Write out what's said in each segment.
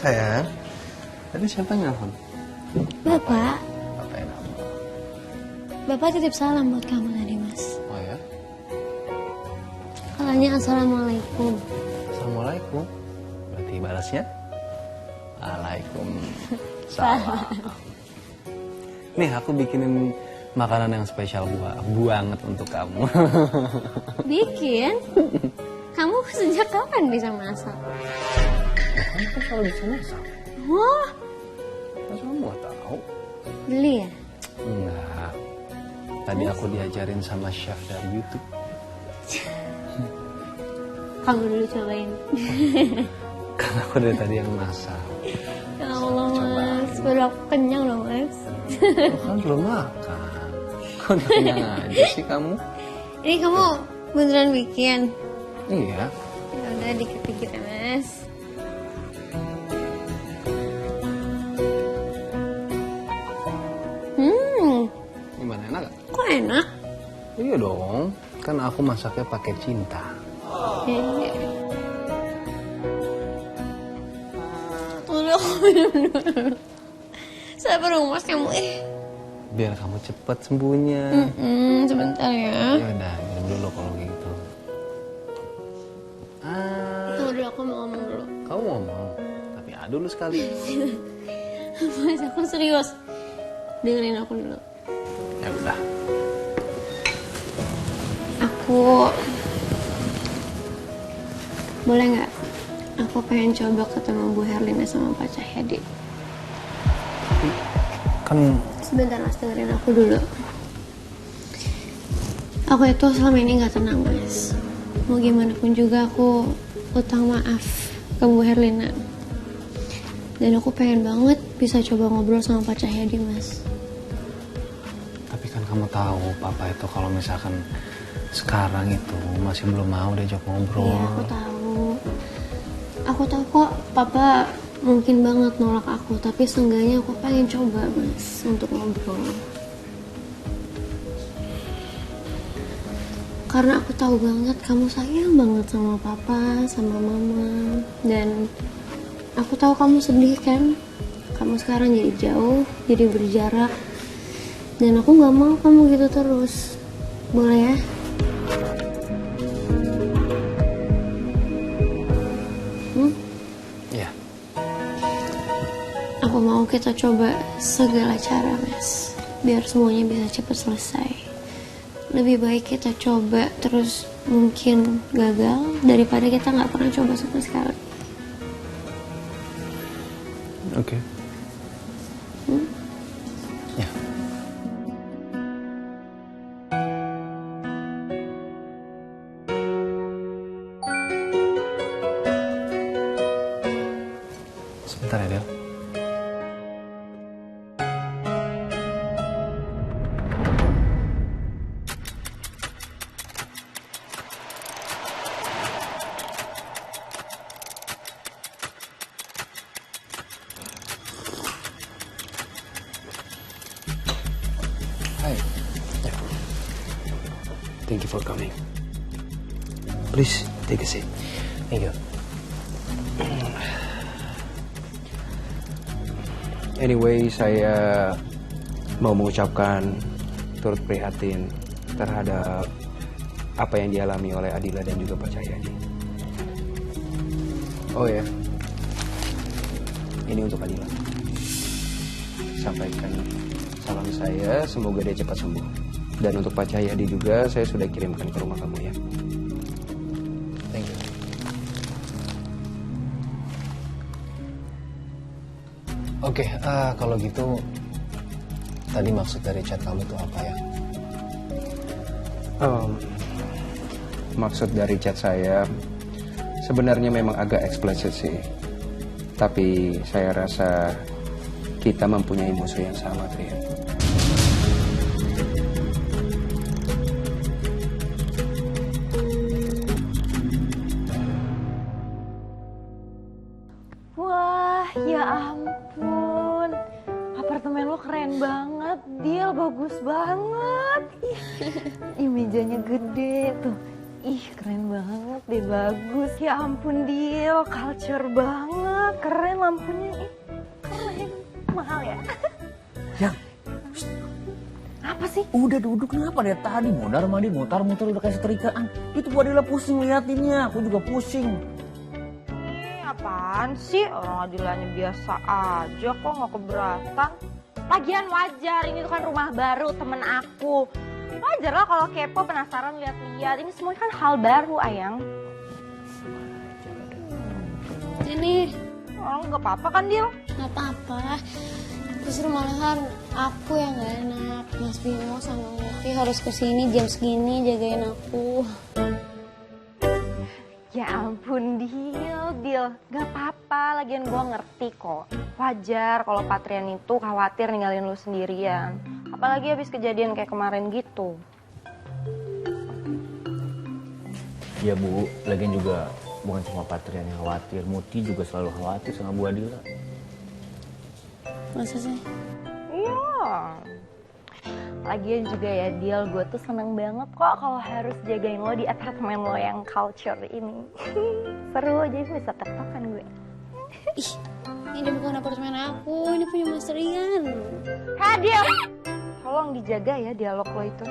sayang. Tadi siapa yang nelfon? Bapak. Bapak yang nelfon. Bapak titip salam buat kamu tadi, Mas. Oh ya? Kalanya assalamualaikum. Assalamualaikum. Berarti balasnya? Waalaikumsalam. Nih aku bikinin makanan yang spesial banget untuk kamu. Bikin? Kamu sejak kapan bisa masak? Kamu kan selalu bisa masak. Wah, Masa kamu gak tahu? beli ya? Enggak. Tadi aku diajarin sama chef dari YouTube. Kamu dulu cobain. Karena aku dari tadi yang masak. Ya Allah, Cobain. Mas. Baru aku kenyang loh, Mas. Aku kan belum makan. Kok udah kenyang aja sih kamu? Ini kamu beneran bikin? Iya. Ya udah dikit-dikit ya, Mas. Gimana, enak gak? Kok enak? Iya dong. Kan aku masaknya pakai cinta. Udah aku minum dulu. Sabar dong, Mas, kamu Biar kamu cepet sembuhnya. sebentar ya. Ya udah, minum dulu kalau gitu. Tunggu dulu, aku mau ngomong dulu. Kamu ngomong, tapi dulu sekali. Mas, aku serius. Dengerin aku dulu. Ya udah. Aku boleh nggak? Aku pengen coba ketemu Bu Herlina sama Pak Cahyadi. Kan Sebentar, Mas, dengerin aku dulu. Aku itu selama ini nggak tenang, Mas. Mau gimana pun juga aku utang maaf ke Bu Herlina. Dan aku pengen banget bisa coba ngobrol sama Pak Cahyadi, Mas. tapi kan kamu tahu papa itu kalau misalkan sekarang itu masih belum mau diajak ngobrol. Iya, aku tahu. Aku tahu kok Papa mungkin banget nolak aku, tapi seenggaknya aku pengen coba, Mas, untuk ngobrol. Karena aku tahu banget kamu sayang banget sama Papa, sama Mama. Dan aku tahu kamu sedih kan? Kamu sekarang jadi jauh, jadi berjarak. Dan aku gak mau kamu gitu terus. Boleh ya? Iya. Aku mau kita coba segala cara, Mas, biar semuanya bisa cepat selesai. Lebih baik kita coba terus mungkin gagal daripada kita nggak pernah coba sama sekali. Oke. Ya. Sebentar ya, Del. Hai. Ya. Thank you for coming. Please take a seat. Thank you. Anyway, saya mau mengucapkan turut prihatin terhadap apa yang dialami oleh Adila dan juga Pak Cahyadi. Oh ya, ini untuk Adila. Sampaikan salam saya, semoga dia cepat sembuh. Dan untuk Pak Cahyadi juga, saya sudah kirimkan ke rumah kamu ya. Thank you. Oke, kalau gitu, tadi maksud dari chat kamu itu apa ya? Maksud dari chat saya sebenarnya memang agak eksplisit sih. Tapi saya rasa kita mempunyai musuh yang sama, Trian. Wah, ya ampun. Apartemen lo keren banget, Dil. Bagus banget. Ih, mejanya gede tuh. Ih, keren banget deh, bagus. Ya ampun, Dil. Culture banget. keren lampunya. Keren. Mahal ya? Yang, Apa sih? udah duduk kenapa dari tadi mondar-mandir mutar-mutar udah kayak setrikaan. Itu Bu Adila pusing liatinnya, aku juga pusing. Apaan sih? Orang Adilanya biasa aja kok nggak keberatan. Lagian wajar, ini tuh kan rumah baru temen aku. Wajar lah kalau kepo penasaran lihat-lihat. Ini semua kan hal baru, Ayang. Ini Oh, nggak apa-apa kan, Dil? nggak apa-apa. Justru malahan aku yang nggak enak. Mas Bimo sama Muti harus kesini jam segini jagain aku. Ya ampun, Dil. Gak apa-apa, lagian gue ngerti kok. Wajar kalau Patrian itu khawatir ninggalin lu sendirian. Apalagi habis kejadian kayak kemarin gitu. Iya Bu, lagian juga bukan cuma Patrian yang khawatir, Muti juga selalu khawatir sama Bu Adila. Masa sih? Iya. Lagian juga ya, Dil, gue tuh seneng banget kok kalau harus jagain lo di apartemen lo yang culture ini. Seru, jadi bisa tektokan gue. Ih, ini bukan apartemen aku, ini punya Mas Rian. Hah, Dil! Tolong dijaga ya dialog lo itu.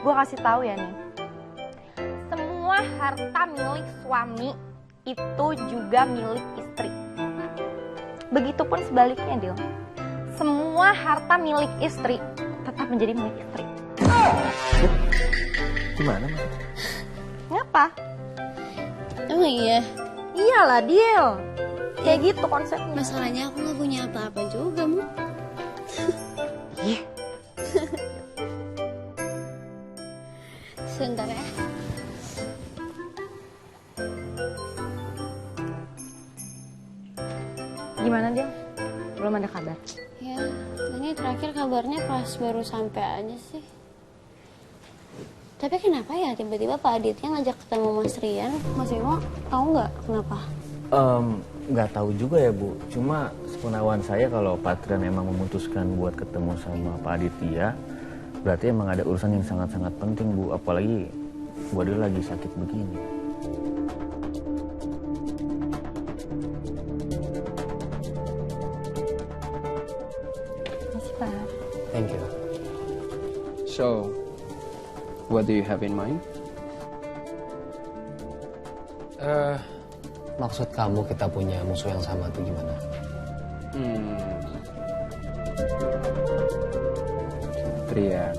Gue kasih tahu ya nih. Semua harta milik suami itu juga milik istri. Begitupun sebaliknya, Dil. Semua harta milik istri tetap menjadi milik istri. Gimana Mas? Ngapa? Emang iya? Iyalah, Dil. Kayak gitu konsepnya. Masalahnya aku nggak punya apa-apa juga, Mu. Ih, Sebentar ya. gimana, Dil? Belum ada kabar. Ya, ini terakhir kabarnya pas baru sampai aja sih. Tapi kenapa ya tiba-tiba Pak Aditya ngajak ketemu Mas Rian? Mas Bimo tahu nggak kenapa? Nggak tahu juga ya Bu, cuma sepengetahuan saya kalau Patrian emang memutuskan buat ketemu sama Pak Aditya, berarti emang ada urusan yang sangat-sangat penting Bu, apalagi Bu Adila lagi sakit begini. Masih, Pak. Thank you. So, what do you have in mind? Maksud kamu kita punya musuh yang sama tuh gimana? Trian,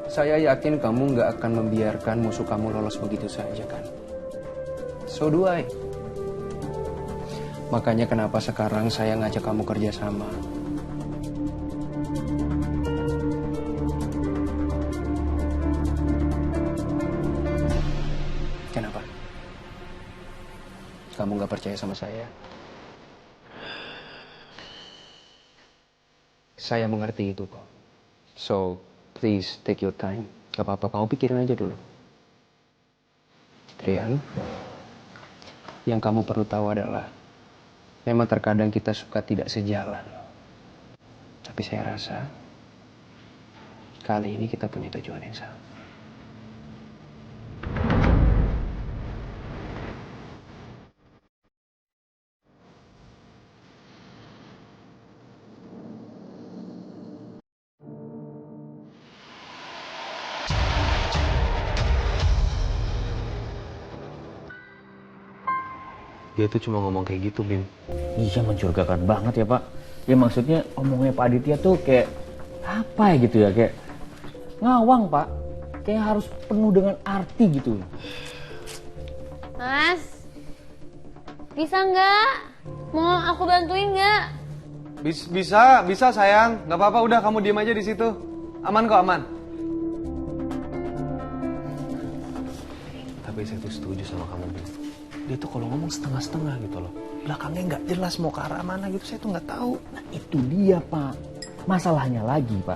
saya yakin kamu nggak akan membiarkan musuh kamu lolos begitu saja kan? So do I. Makanya kenapa sekarang saya ngajak kamu kerja sama. Kenapa? Kamu nggak percaya sama saya? Saya mengerti itu kok. So, please take your time. Gak apa-apa, kamu pikirin aja dulu. Trian, yang kamu perlu tahu adalah memang terkadang kita suka tidak sejalan. Tapi saya rasa kali ini kita punya tujuan yang sama. Dia tuh cuma ngomong kayak gitu, Bim. Iya mencurigakan banget ya Pak. Ya maksudnya omongnya Pak Aditya tuh kayak apa ya gitu ya, kayak ngawang Pak. Kayak harus penuh dengan arti gitu. Mas, bisa nggak? Mau aku bantuin nggak? Bisa sayang. Nggak apa-apa, udah kamu diem aja di situ. Aman kok, aman. Tapi saya tuh setuju sama kamu, Bim. Dia tuh kalau ngomong setengah-setengah gitu loh. Belakangnya nggak jelas mau ke arah mana gitu, saya tuh nggak tahu. Nah itu dia Pak. Masalahnya lagi Pak.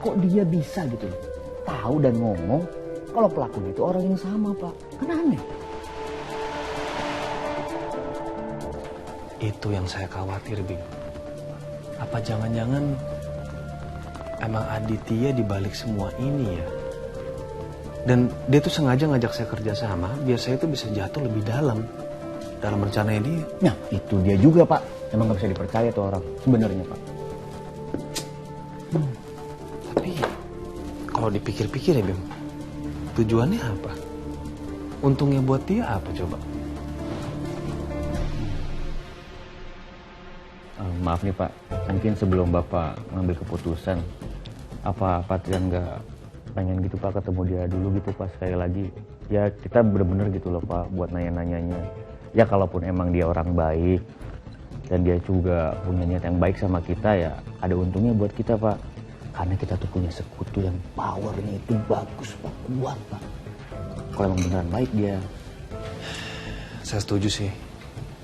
Kok dia bisa gitu loh. Tahu dan ngomong kalau pelakunya itu orang yang sama Pak. Kan aneh. Itu yang saya khawatir, Bim. Apa jangan-jangan emang Aditya dibalik semua ini ya? Dan dia tuh sengaja ngajak saya kerja sama biar saya tuh bisa jatuh lebih dalam. dalam rencananya dia. Nah, itu dia juga, Pak. Emang nggak bisa dipercaya tuh orang sebenarnya, Pak. Tapi kalau dipikir-pikir ya Bim, tujuannya apa? Untungnya buat dia apa coba? Maaf nih Pak, mungkin sebelum Bapak ngambil keputusan, apa Patrian nggak pengen gitu Pak ketemu dia dulu gitu Pak sekali lagi? Ya kita bener-bener gitu loh Pak buat nanya-nanyanya. Ya kalaupun emang dia orang baik dan dia juga punya niat yang baik sama kita ya ada untungnya buat kita Pak. Karena kita tuh punya sekutu yang powernya itu bagus Pak, kuat Pak. Kalau emang beneran baik dia. Saya setuju sih.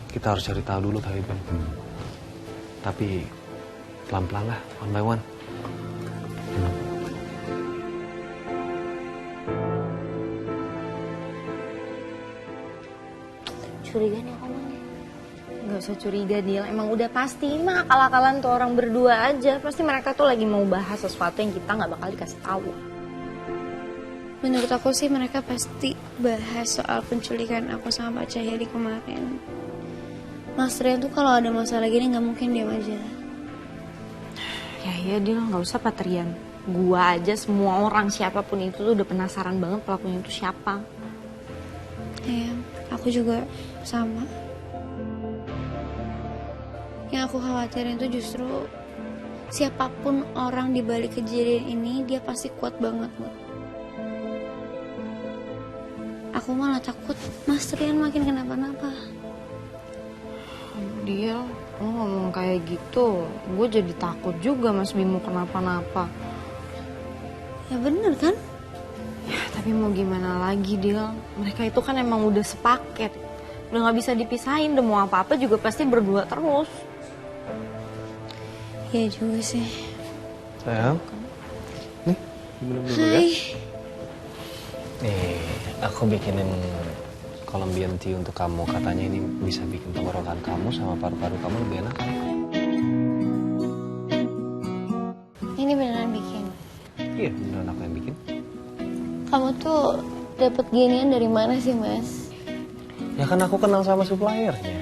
Kita harus cari tahu dulu kali Bim. Tapi pelan-pelan lah, one by one. Curiga nih kamu nih. Gak usah curiga Dil, emang udah pasti mah akal-akalan tuh orang berdua aja. Pasti mereka tuh lagi mau bahas sesuatu yang kita gak bakal dikasih tahu. Menurut aku sih mereka pasti bahas soal penculikan aku sama Pak Cahyadi kemarin. Mas Rian tuh kalau ada masalah gini gak mungkin diam aja. Ya iya Dil, gak usah Patrian. Gua aja, semua orang siapapun itu tuh udah penasaran banget pelakunya itu siapa. Iya, aku juga sama. Yang aku khawatirin tuh justru siapapun orang di balik kejadian ini dia pasti kuat banget, Bu. Aku malah takut Mas Rian makin kenapa-napa. Dia lo ngomong kayak gitu, gue jadi takut juga Mas Bimo kenapa-napa. Ya bener kan? Ya tapi mau gimana lagi Dil, mereka itu kan emang udah sepaket. Udah gak bisa dipisahin, udah mau apa-apa juga pasti berdua terus. Ya juga sih. Sayang, nih minum dulu ya. Hai. Nih, aku bikinin Colombian tea untuk kamu. Katanya ini bisa bikin tenggorokan kamu sama paru-paru kamu lebih enak kan? Ini beneran bikin. Iya, beneran aku yang bikin. Kamu tuh dapet ginian dari mana sih, Mas? Ya kan aku kenal sama suppliernya.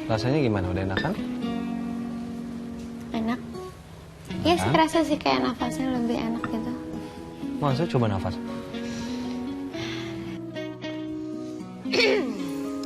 Rasanya gimana? Udah enak kan? Enak. Ya, saya rasa sih kayak nafasnya lebih enak gitu. Masa coba nafas?